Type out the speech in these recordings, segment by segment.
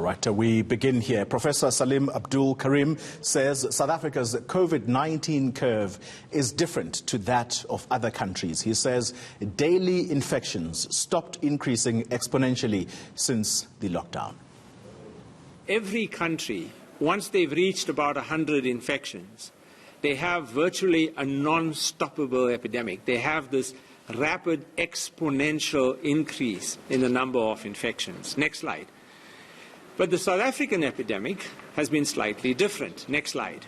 Right, we begin here. Professor Salim Abdul Karim says South Africa's COVID-19 curve is different to that of other countries. He says daily infections stopped increasing exponentially since the lockdown. Every country, once they've reached about 100 infections, they have virtually a non-stoppable epidemic. They have this rapid exponential increase in the number of infections. Next slide. But the South African epidemic has been slightly different. Next slide.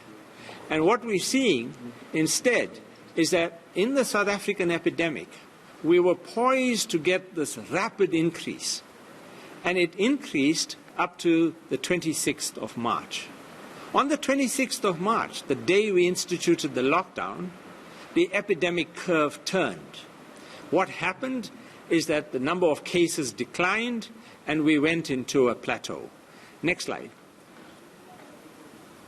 And what we're seeing instead is that in the South African epidemic, we were poised to get this rapid increase. And it increased up to the 26th of March. On the 26th of March, the day we instituted the lockdown, the epidemic curve turned. What happened is that the number of cases declined and we went into a plateau. Next slide.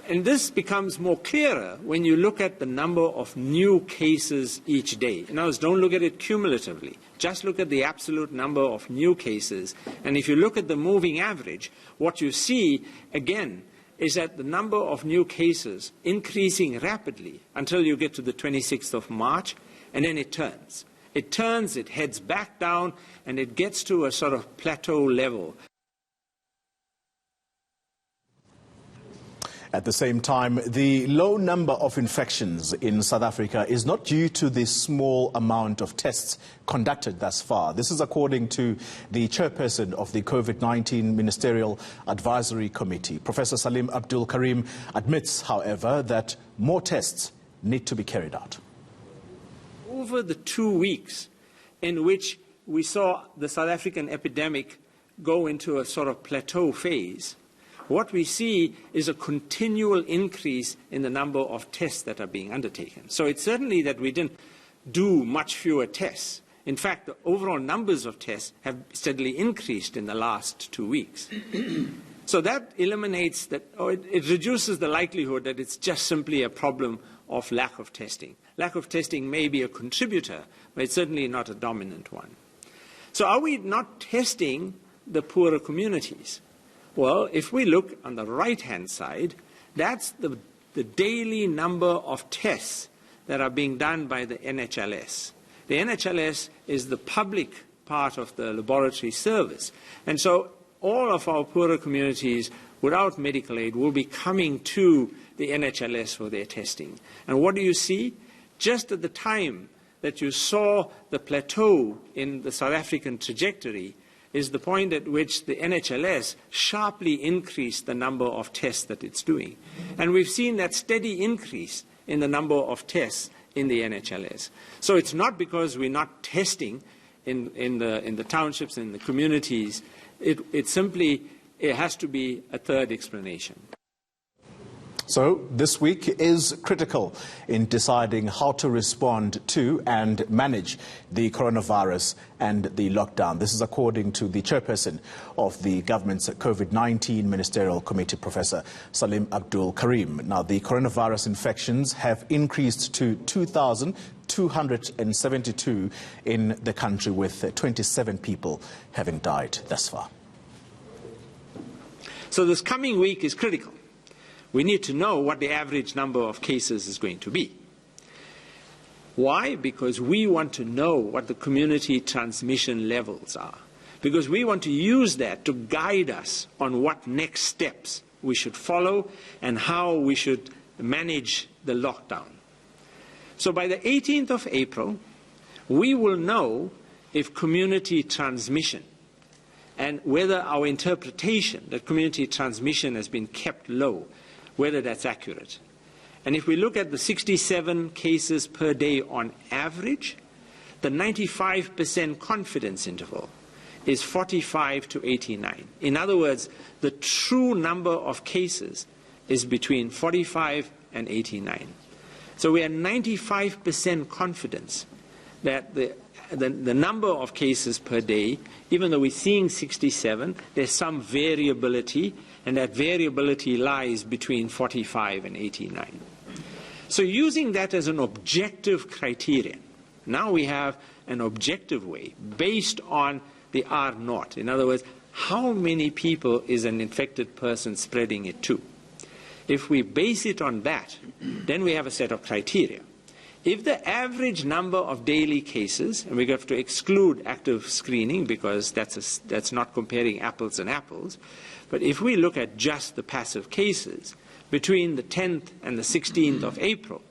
And this becomes more clearer when you look at the number of new cases each day. In other words, don't look at it cumulatively. Just look at the absolute number of new cases. And if you look at the moving average, what you see, again, is that the number of new cases increasing rapidly until you get to the 26th of March, and then it turns. It turns, it heads back down, and it gets to a sort of plateau level. At the same time, the low number of infections in South Africa is not due to the small amount of tests conducted thus far. This is according to the chairperson of the COVID-19 Ministerial Advisory Committee. Professor Salim Abdul Karim admits, however, that more tests need to be carried out. Over the 2 weeks in which we saw the South African epidemic go into a sort of plateau phase, what we see is a continual increase in the number of tests that are being undertaken. So it's certainly that we didn't do much fewer tests. In fact, the overall numbers of tests have steadily increased in the last 2 weeks. So that eliminates that, it reduces the likelihood that it's just simply a problem of lack of testing. Lack of testing may be a contributor, but it's certainly not a dominant one. So are we not testing the poorer communities? Well, if we look on the right-hand side, that's the daily number of tests that are being done by the NHLS. The NHLS is the public part of the laboratory service. And so all of our poorer communities without medical aid will be coming to the NHLS for their testing. And what do you see? Just at the time that you saw the plateau in the South African trajectory is the point at which the NHLS sharply increased the number of tests that it's doing. And we've seen that steady increase in the number of tests in the NHLS. So it's not because we're not testing in the townships and the communities. It simply has to be a third explanation. So this week is critical in deciding how to respond to and manage the coronavirus and the lockdown. This is according to the chairperson of the government's COVID-19 Ministerial Committee, Professor Salim Abdul Karim. Now, the coronavirus infections have increased to 2,272 in the country, with 27 people having died thus far. So this coming week is critical. We need to know what the average number of cases is going to be. Why? Because we want to know what the community transmission levels are. Because we want to use that to guide us on what next steps we should follow and how we should manage the lockdown. So by the 18th of April, we will know if community transmission and whether our interpretation that community transmission has been kept low, whether that's accurate. And if we look at the 67 cases per day on average, the 95% confidence interval is 45 to 89. In other words, the true number of cases is between 45 and 89. So we are 95% confidence that the number of cases per day, even though we're seeing 67, there's some variability, and that variability lies between 45 and 89. So using that as an objective criterion, now we have an objective way based on the R0. In other words, how many people is an infected person spreading it to? If we base it on that, then we have a set of criteria. If the average number of daily cases, and we have to exclude active screening because that's not comparing apples and apples, but if we look at just the passive cases between the 10th and the 16th of April,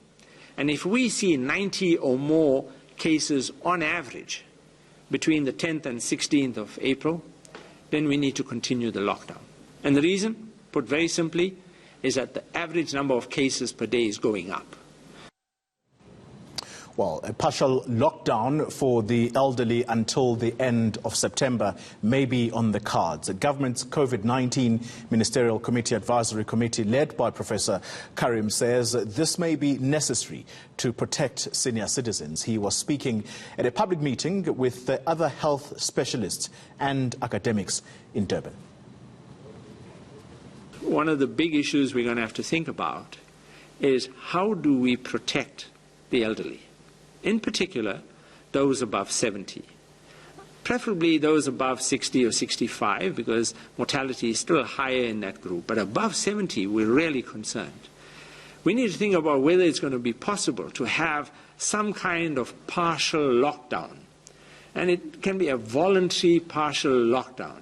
and if we see 90 or more cases on average between the 10th and 16th of April, then we need to continue the lockdown. And the reason, put very simply, is that the average number of cases per day is going up. Well, a partial lockdown for the elderly until the end of September may be on the cards. The government's COVID-19 Ministerial Committee Advisory Committee, led by Professor Karim, says this may be necessary to protect senior citizens. He was speaking at a public meeting with the other health specialists and academics in Durban. One of the big issues we're going to have to think about is how do we protect the elderly? In particular, those above 70. Preferably those above 60 or 65, because mortality is still higher in that group. But above 70, we're really concerned. We need to think about whether it's going to be possible to have some kind of partial lockdown. And it can be a voluntary partial lockdown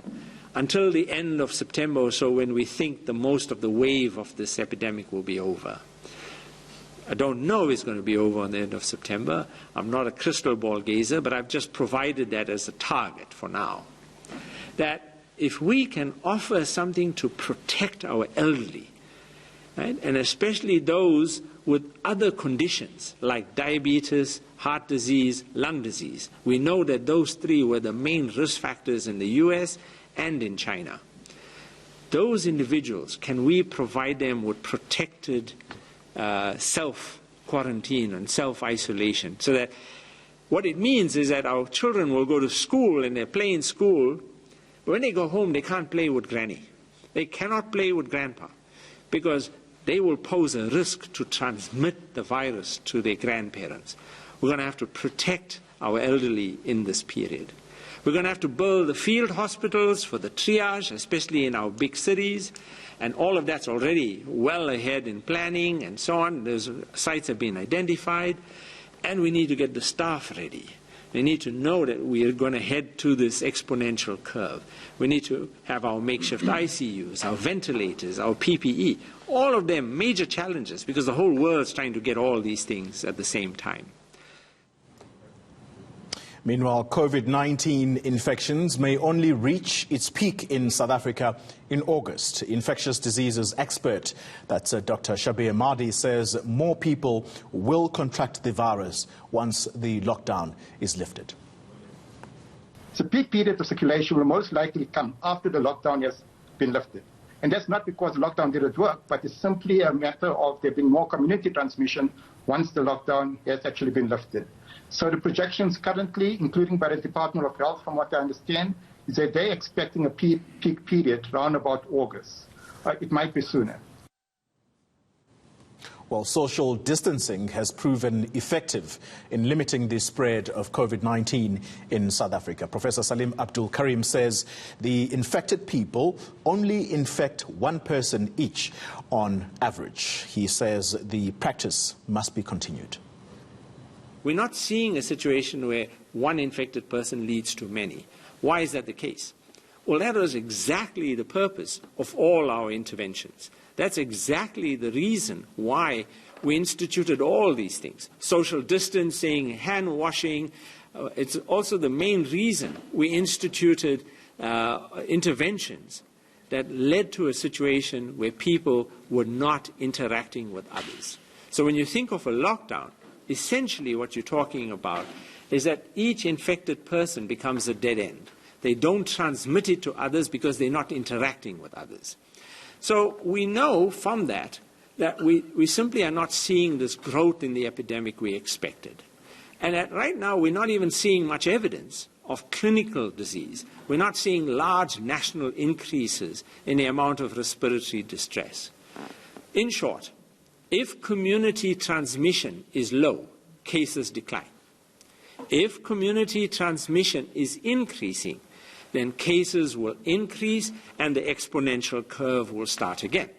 until the end of September or so, when we think the most of the wave of this epidemic will be over. I don't know if it's going to be over on the end of September. I'm not a crystal ball gazer, but I've just provided that as a target for now. That if we can offer something to protect our elderly, right, and especially those with other conditions like diabetes, heart disease, lung disease, we know that those three were the main risk factors in the US and in China. Those individuals, can we provide them with protected self-quarantine and self-isolation, so that what it means is that our children will go to school and they play in school, but when they go home they can't play with granny. They cannot play with grandpa because they will pose a risk to transmit the virus to their grandparents. We're going to have to protect our elderly in this period. We're going to have to build the field hospitals for the triage, especially in our big cities. And all of that's already well ahead in planning and so on. Those sites have been identified. And we need to get the staff ready. We need to know that we are going to head to this exponential curve. We need to have our makeshift ICUs, our ventilators, our PPE. All of them major challenges because the whole world's trying to get all these things at the same time. Meanwhile, COVID-19 infections may only reach its peak in South Africa in August. Infectious diseases expert, that's Dr. Shabir Mahdi, says more people will contract the virus once the lockdown is lifted. The peak period of circulation will most likely come after the lockdown has been lifted. And that's not because the lockdown didn't work, but it's simply a matter of there being more community transmission once the lockdown has actually been lifted. So the projections currently, including by the Department of Health, from what I understand, is that they're expecting a peak period around about August. It might be sooner. Well, social distancing has proven effective in limiting the spread of COVID-19 in South Africa. Professor Salim Abdul Karim says the infected people only infect one person each on average. He says the practice must be continued. We're not seeing a situation where one infected person leads to many. Why is that the case? Well, that was exactly the purpose of all our interventions. That's exactly the reason why we instituted all these things. Social distancing, hand washing. It's also the main reason we instituted interventions that led to a situation where people were not interacting with others. So when you think of a lockdown, essentially what you're talking about is that each infected person becomes a dead end. They don't transmit it to others because they're not interacting with others. So we know from that we simply are not seeing this growth in the epidemic we expected. And that right now we're not even seeing much evidence of clinical disease. We're not seeing large national increases in the amount of respiratory distress. In short, if community transmission is low, cases decline. If community transmission is increasing, then cases will increase and the exponential curve will start again.